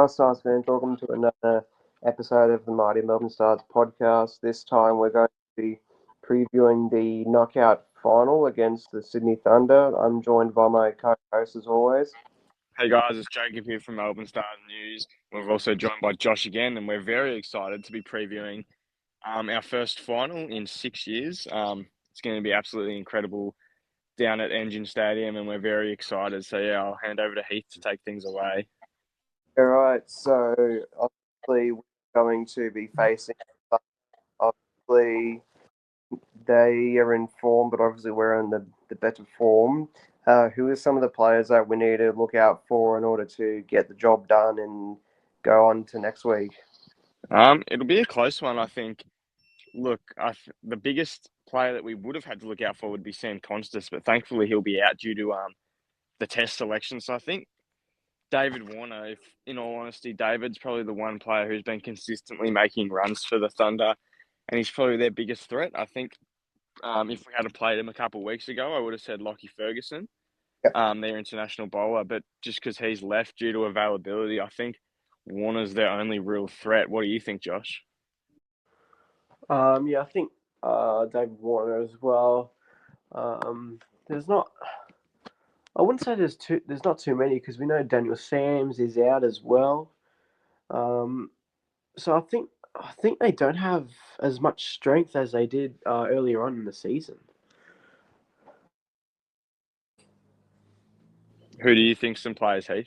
Stars fans, welcome to another episode of the Mighty Melbourne Stars podcast. This time we're going to be previewing the knockout final against the Sydney Thunder. I'm joined by my co-host as always. Hey guys, it's Jacob here from Melbourne Stars News. We're also joined by Josh again, and we're very excited to be previewing our first final in 6 years. It's going to be absolutely incredible down at Engine Stadium, and we're very excited. So yeah, I'll hand over to Heath to take things away. All right, so obviously we're going to be facing. Obviously, they are in form, but obviously we're in the better form. Who are some of the players that we need to look out for in order to get the job done and go on to next week? It'll be a close one, I think. Look, the biggest player that we would have had to look out for would be Sam Constas, but thankfully he'll be out due to the test selection. So I think David Warner, if in all honesty, David's probably the one player who's been consistently making runs for the Thunder, and he's probably their biggest threat. I think if we had played him a couple of weeks ago, I would have said Lockie Ferguson, Yep. their international bowler. But just because he's left due to availability, I think Warner's their only real threat. What do you think, Josh? Yeah, I think David Warner as well. There's not. I wouldn't say there's too. There's not too many because we know Daniel Sams is out as well. Um, so I think they don't have as much strength as they did earlier on in the season. Who do you think some players, Heath?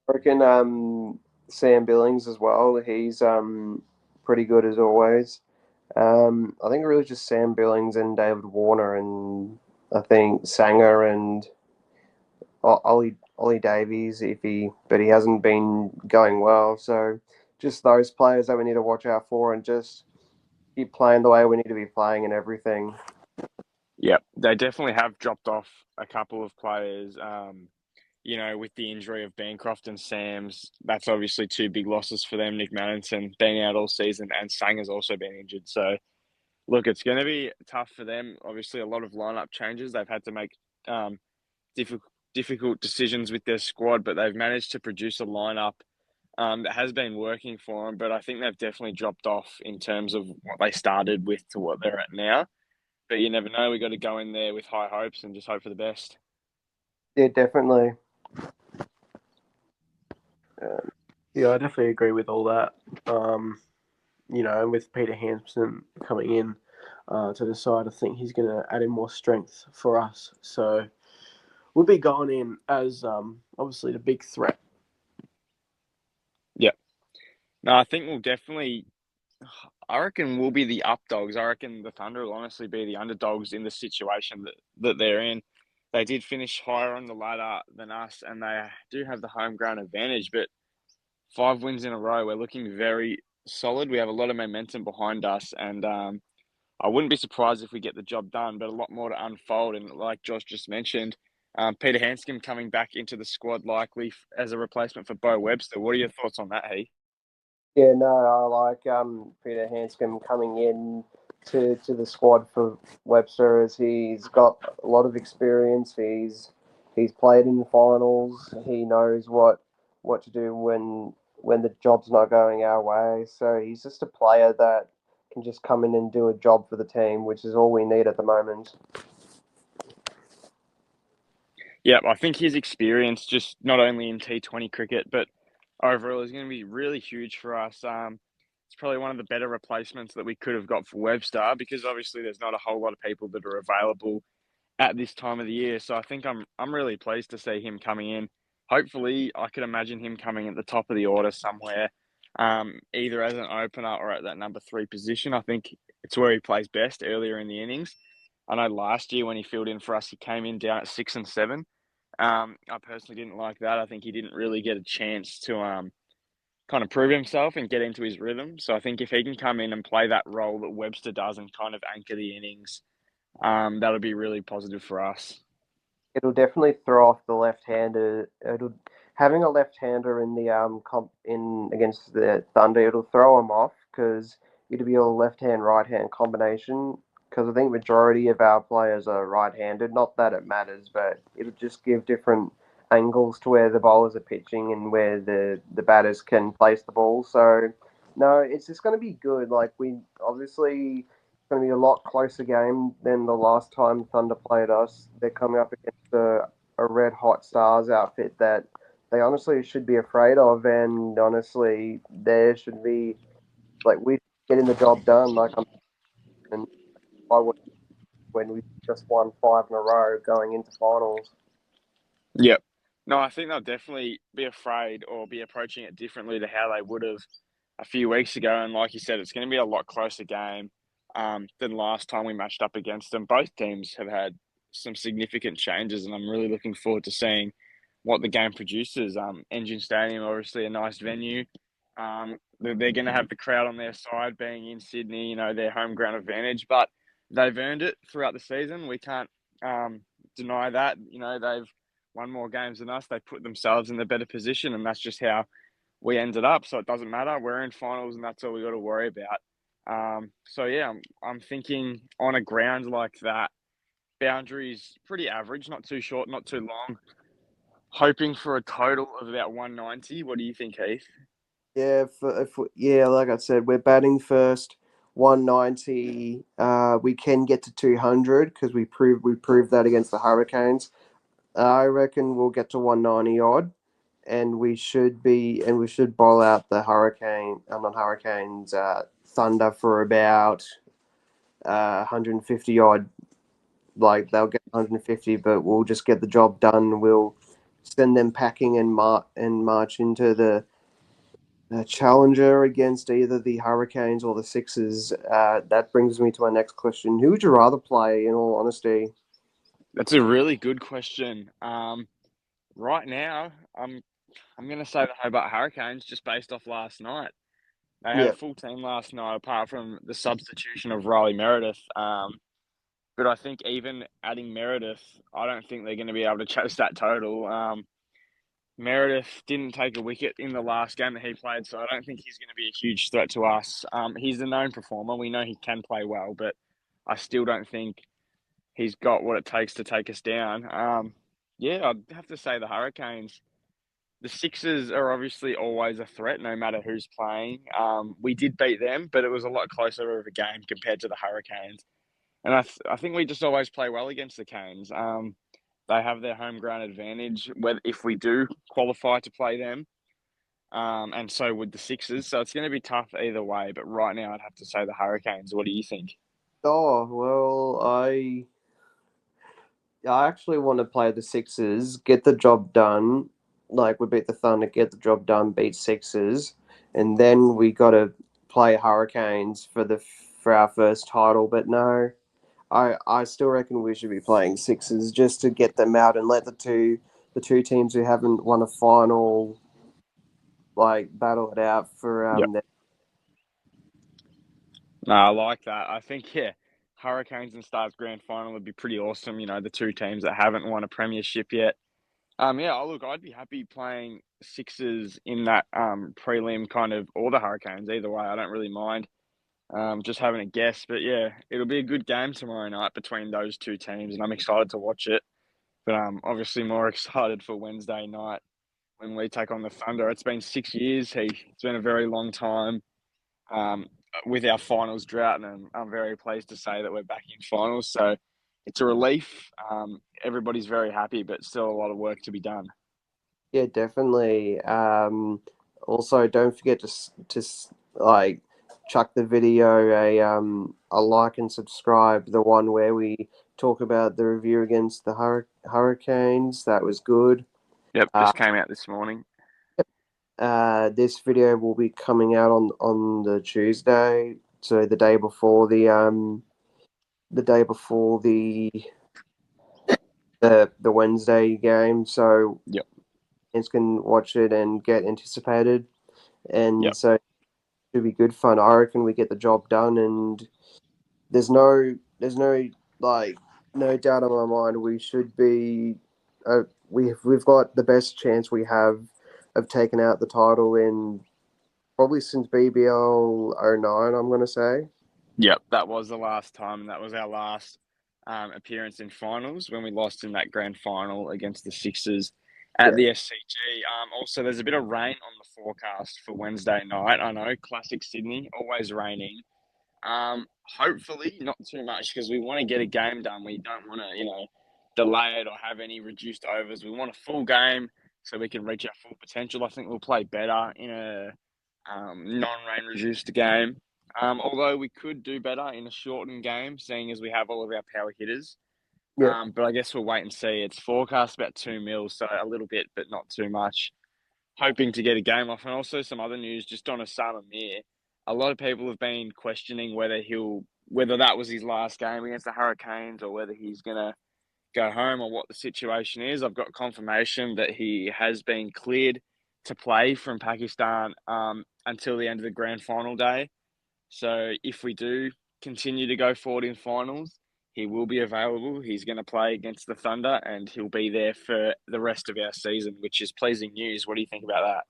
I reckon Sam Billings as well. He's pretty good as always. I think really just Sam Billings and David Warner, and I think Sanger and Ollie Davies, but he hasn't been going well. So just those players that we need to watch out for, and just keep playing the way we need to be playing and everything. Yep, they definitely have dropped off a couple of players. With the injury of Bancroft and Sams, that's obviously two big losses for them. Nick Manninson being out all season, and Sanger's also been injured. So, look, it's going to be tough for them. Obviously, a lot of lineup changes. They've had to make um, difficult decisions with their squad, but they've managed to produce a lineup that has been working for them. But I think they've definitely dropped off in terms of what they started with to what they're at now. But you never know. We got to go in there with high hopes and just hope for the best. Yeah, definitely. Yeah, I definitely agree with all that. And with Peter Hampson coming in to the side, I think he's going to add in more strength for us. So we'll be going in as obviously the big threat. Yeah. No, I think we'll definitely. I reckon we'll be the up dogs. I reckon the Thunder will honestly be the underdogs in the situation that they're in. They did finish higher on the ladder than us, and they do have the home ground advantage. But 5 wins in a row, we're looking very solid. We have a lot of momentum behind us, and I wouldn't be surprised if we get the job done. But a lot more to unfold, and like Josh just mentioned, Peter Hanscom coming back into the squad likely as a replacement for Bo Webster. What are your thoughts on that, Heath? Yeah, no, I like Peter Hanscom coming in to the squad for Webster, as he's got a lot of experience. He's played in the finals. He knows what to do when the job's not going our way. So he's just a player that can just come in and do a job for the team, which is all we need at the moment. Yeah, I think his experience, just not only in T20 cricket, but overall, is going to be really huge for us. It's probably one of the better replacements that we could have got for Webster because obviously there's not a whole lot of people that are available at this time of the year. So I think I'm really pleased to see him coming in. Hopefully, I could imagine him coming at the top of the order somewhere, either as an opener or at that number 3 position. I think it's where he plays best earlier in the innings. I know last year when he filled in for us, he came in down at 6 and 7. I personally didn't like that. I think he didn't really get a chance to kind of prove himself and get into his rhythm. So I think if he can come in and play that role that Webster does and kind of anchor the innings, that'll be really positive for us. It'll definitely throw off the left-hander. It'll having a left-hander in the in against the Thunder. It'll throw them off because it'll be a left-hand right-hand combination. Because I think majority of our players are right-handed. Not that it matters, but it'll just give different angles to where the bowlers are pitching and where the batters can place the ball. So no, it's just going to be good. Like we obviously it's going to be a lot closer game than the last time Thunder played us. They're coming up against a red hot Stars outfit that they honestly should be afraid of, and honestly there should be like we getting the job done. Like I'm and I would when we just won five in a row going into finals. Yep. No, I think they'll definitely be afraid or be approaching it differently to how they would have a few weeks ago. And like you said, it's going to be a lot closer game than last time we matched up against them. Both teams have had some significant changes, and I'm really looking forward to seeing what the game produces. Engine Stadium, obviously a nice venue. They're going to have the crowd on their side, being in Sydney, their home ground advantage. But they've earned it throughout the season. We can't deny that. They've won more games than us. They put themselves in the better position, and that's just how we ended up. So it doesn't matter. We're in finals, and that's all we got to worry about. So yeah, I'm thinking on a ground like that, boundaries pretty average, not too short, not too long. Hoping for a total of about 190. What do you think, Heath? Yeah, yeah, like I said, we're batting first, 190. We can get to 200 because we proved that against the Hurricanes. I reckon we'll get to 190 odd, and we should bowl out the not Hurricanes, Thunder for about 150 odd. Like they'll get 150, but we'll just get the job done. We'll send them packing and march into the challenger against either the Hurricanes or the Sixers. That brings me to my next question: who would you rather play? In all honesty, That's a really good question. Right now, I'm going to say the Hobart Hurricanes just based off last night. They had a yeah, full team last night, apart from the substitution of Riley Meredith. But I think even adding Meredith, I don't think they're going to be able to chase that total. Meredith didn't take a wicket in the last game that he played, so I don't think he's going to be a huge threat to us. He's a known performer. We know he can play well, but I still don't think he's got what it takes to take us down. Yeah, I'd have to say the Hurricanes. The Sixers are obviously always a threat, no matter who's playing. We did beat them, but it was a lot closer of a game compared to the Hurricanes. And I think we just always play well against the Canes. They have their home ground advantage if we do qualify to play them, and so would the Sixers. So it's going to be tough either way. But right now, I'd have to say the Hurricanes. What do you think? oh well, I actually want to play the Sixers, get the job done. Like we beat the Thunder, get the job done, beat Sixers, and then we got to play Hurricanes for our first title. But no, I still reckon we should be playing Sixers just to get them out and let the two teams who haven't won a final like battle it out for Yep. their No, I like that. I think yeah, Hurricanes and Stars grand final would be pretty awesome. The two teams that haven't won a premiership yet. Yeah, look, I'd be happy playing Sixers in that prelim kind of, or the Hurricanes. Either way, I don't really mind. Just having a guess, but yeah, it'll be a good game tomorrow night between those two teams, and I'm excited to watch it. But I'm obviously more excited for Wednesday night when we take on the Thunder. It's been 6 years, Heath. It's been a very long time um, with our finals drought, and I'm very pleased to say that we're back in finals. So it's a relief. Everybody's very happy, but still a lot of work to be done. yeah, definitely. Also, don't forget to like chuck the video a like and subscribe. The one where we talk about the review against the Hurricanes. That was good. Yep, Uh, just came out this morning. this video will be coming out on the Tuesday, so the day before the Wednesday game. So Yep, fans can watch it and get anticipated, and yep, so it should be good fun. I reckon we get the job done, and there's no like no doubt in my mind we should be. We've got the best chance we have of taking out the title in probably since BBL '09. I'm gonna say. yep. That was the last time. That was our last appearance in finals when we lost in that grand final against the Sixers at Yeah, the SCG. Also, there's a bit of rain on the forecast for Wednesday night. I know, classic Sydney, always raining. Hopefully not too much because we want to get a game done. We don't want to, delay it or have any reduced overs. We want a full game so we can reach our full potential. I think we'll play better in a non-rain reduced game. Although we could do better in a shortened game, seeing as we have all of our power hitters. yeah, But I guess we'll wait and see. It's forecast about 2 mils, so a little bit, but not too much. Hoping to get a game off, and also some other news just on Osama Mir. A lot of people have been questioning whether that was his last game against the Hurricanes or whether he's gonna go home or what the situation is. I've got confirmation that he has been cleared to play from Pakistan until the end of the grand final day. So if we do continue to go forward in finals, he will be available. He's going to play against the Thunder and he'll be there for the rest of our season, which is pleasing news. What do you think about that?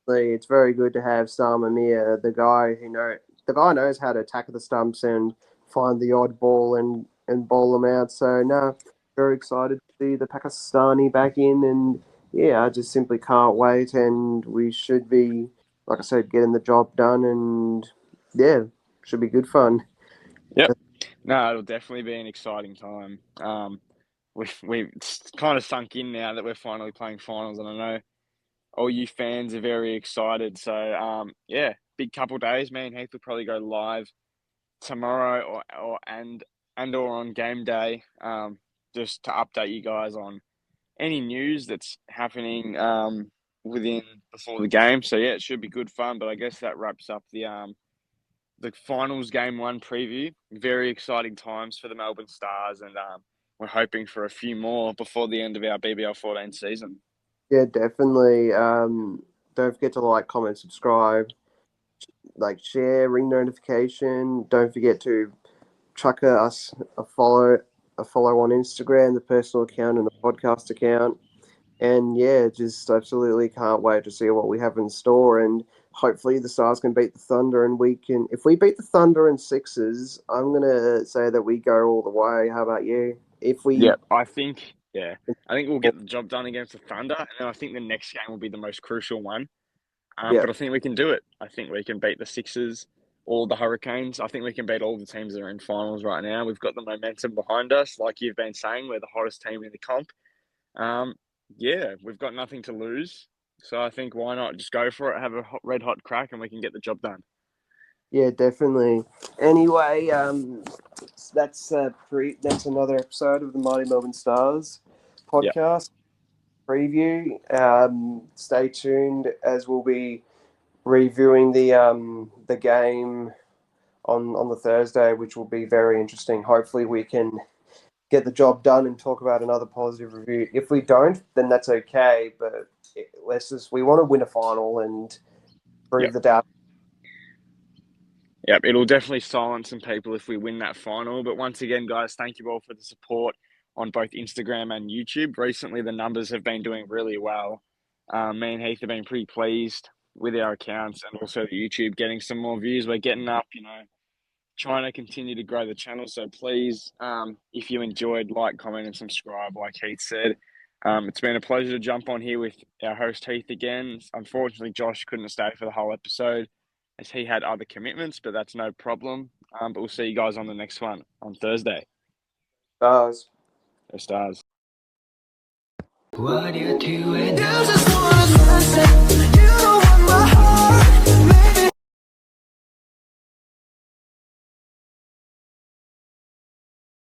it's very good to have Sam Amir, the guy knows how to attack the stumps and find the odd ball and bowl them out. So no, very excited to see the Pakistani back in, and yeah, I just simply can't wait. And we should be, like I said, getting the job done, and yeah, should be good fun. Yep. No, it'll definitely be an exciting time. We've kind of sunk in now that we're finally playing finals, and I know all you fans are very excited. So yeah, big couple days. Me and Heath will probably go live tomorrow or on game day, just to update you guys on any news that's happening within before the game. So yeah, it should be good fun. But I guess that wraps up the finals game one preview. Very exciting times for the Melbourne Stars, and we're hoping for a few more before the end of our BBL 14 season. Yeah, definitely. Don't forget to like, comment, subscribe, like share, ring notification. Don't forget to chuck us a follow on Instagram, the personal account and the podcast account. And yeah, just absolutely can't wait to see what we have in store. And hopefully the Stars can beat the Thunder, and we can. If we beat the Thunder in sixes, I'm gonna say that we go all the way. How about you? If we, Yeah, I think we'll get the job done against the Thunder, and then I think the next game will be the most crucial one. yeah, But I think we can do it. I think we can beat the Sixers or the Hurricanes. I think we can beat all the teams that are in finals right now. We've got the momentum behind us. Like you've been saying, we're the hottest team in the comp. Um, yeah, we've got nothing to lose. So I think why not just go for it, have a red hot crack, and we can get the job done. yeah, definitely. Anyway, that's another episode of the Mighty Melbourne Stars Yeah, podcast preview. Stay tuned as we'll be reviewing the game on the Thursday, which will be very interesting. Hopefully, we can get the job done and talk about another positive review. If we don't, then that's okay. But we want to win a final and prove yep, the doubt. yep. It'll definitely silence some people if we win that final. But once again, guys, thank you all for the support on both Instagram and YouTube. Recently, the numbers have been doing really well. Me and Heath have been pretty pleased with our accounts and also the YouTube getting some more views. We're getting up, trying to continue to grow the channel. So please, if you enjoyed, like, comment, and subscribe, like Heath said. It's been a pleasure to jump on here with our host Heath again. Unfortunately, Josh couldn't stay for the whole episode as he had other commitments, but that's no problem. But we'll see you guys on the next one on Thursday. Stars. Go Stars. What you doing now?